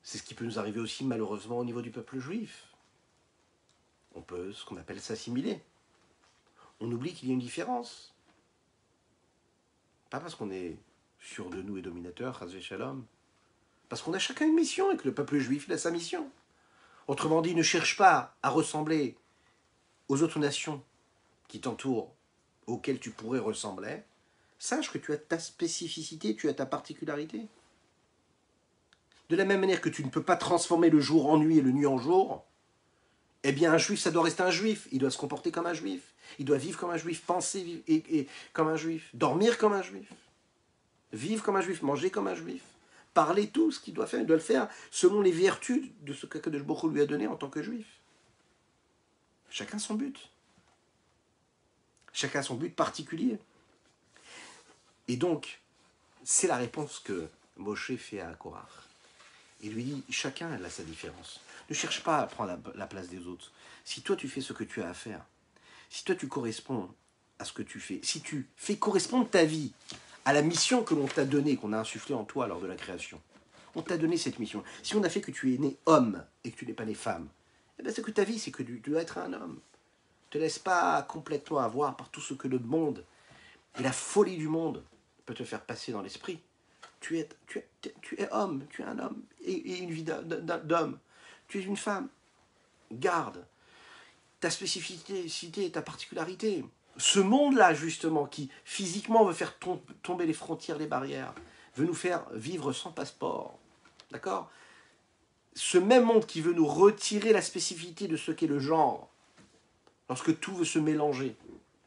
C'est ce qui peut nous arriver aussi malheureusement au niveau du peuple juif. On peut, ce qu'on appelle, s'assimiler. On oublie qu'il y a une différence. Pas parce qu'on est sûr de nous et dominateur, Chas Shalom, parce qu'on a chacun une mission et que le peuple juif il a sa mission. Autrement dit, ne cherche pas à ressembler aux autres nations qui t'entourent, auxquelles tu pourrais ressembler. Sache que tu as ta spécificité, tu as ta particularité. De la même manière que tu ne peux pas transformer le jour en nuit et le nuit en jour, eh bien un juif, ça doit rester un juif. Il doit se comporter comme un juif. Il doit vivre comme un juif, penser et comme un juif, dormir comme un juif, vivre comme un juif, manger comme un juif, parler tout ce qu'il doit faire. Il doit le faire selon les vertus de ce qu'Akadosh Baruch Hu lui a donné en tant que juif. Chacun son but. Chacun son but particulier. Et donc, c'est la réponse que Moshe fait à Korach. Il lui dit, chacun a sa différence. Ne cherche pas à prendre la place des autres. Si toi tu fais ce que tu as à faire, si toi tu corresponds à ce que tu fais, si tu fais correspondre ta vie à la mission que l'on t'a donnée, qu'on a insufflée en toi lors de la création, on t'a donné cette mission. Si on a fait que tu es né homme et que tu n'es pas né femme, eh bien c'est que ta vie, c'est que tu dois être un homme. Ne te laisse pas complètement avoir par tout ce que le monde et la folie du monde peut te faire passer dans l'esprit. Tu es homme, tu es un homme et une vie d'homme. Tu es une femme. Garde ta spécificité, ta particularité. Ce monde-là, justement, qui physiquement veut faire tomber les frontières, les barrières, veut nous faire vivre sans passeport. D'accord? Ce même monde qui veut nous retirer la spécificité de ce qu'est le genre, lorsque tout veut se mélanger,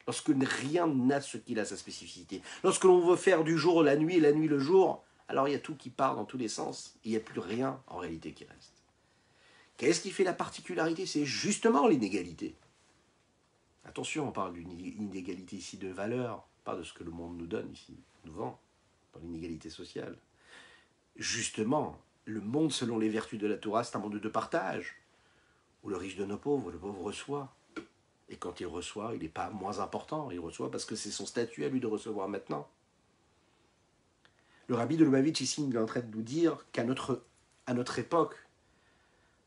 lorsque rien n'a ce qu'il a sa spécificité, lorsque l'on veut faire du jour la nuit et la nuit le jour, alors il y a tout qui part dans tous les sens, et il n'y a plus rien en réalité qui reste. Qu'est-ce qui fait la particularité? C'est justement l'inégalité. Attention, on parle d'une inégalité ici de valeur, pas de ce que le monde nous donne ici, nous vend, dans l'inégalité sociale. Justement, le monde selon les vertus de la Torah, c'est un monde de partage, où le riche donne au pauvre, le pauvre reçoit. Et quand il reçoit, il n'est pas moins important, il reçoit parce que c'est son statut à lui de recevoir maintenant. Le rabbi de Lubavitch ici, il est en train de nous dire qu'à à notre époque,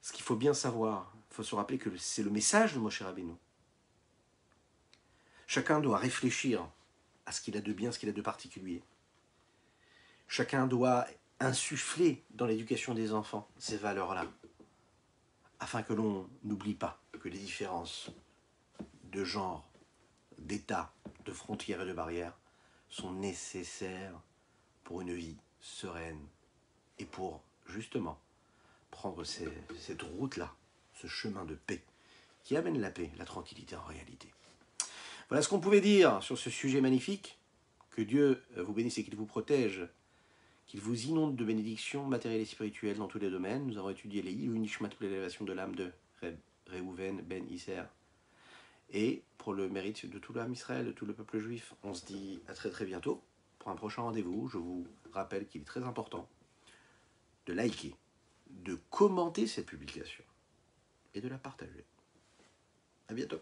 ce qu'il faut bien savoir, il faut se rappeler que c'est le message de Moshe Rabbeinu. Chacun doit réfléchir à ce qu'il a de bien, ce qu'il a de particulier. Chacun doit insuffler dans l'éducation des enfants ces valeurs-là, afin que l'on n'oublie pas que les différences de genre, d'état, de frontières et de barrières sont nécessaires pour une vie sereine et pour, justement, prendre cette route-là, ce chemin de paix, qui amène la paix, la tranquillité en réalité. Voilà ce qu'on pouvait dire sur ce sujet magnifique. Que Dieu vous bénisse et qu'il vous protège, qu'il vous inonde de bénédictions matérielles et spirituelles dans tous les domaines. Nous avons étudié les Ilou Nishmat pour l'élévation de l'âme de Reuven Ben Isser. Et pour le mérite de tout l'âme Israël, de tout le peuple juif, on se dit à très très bientôt pour un prochain rendez-vous. Je vous rappelle qu'il est très important de liker, de commenter cette publication et de la partager. À bientôt.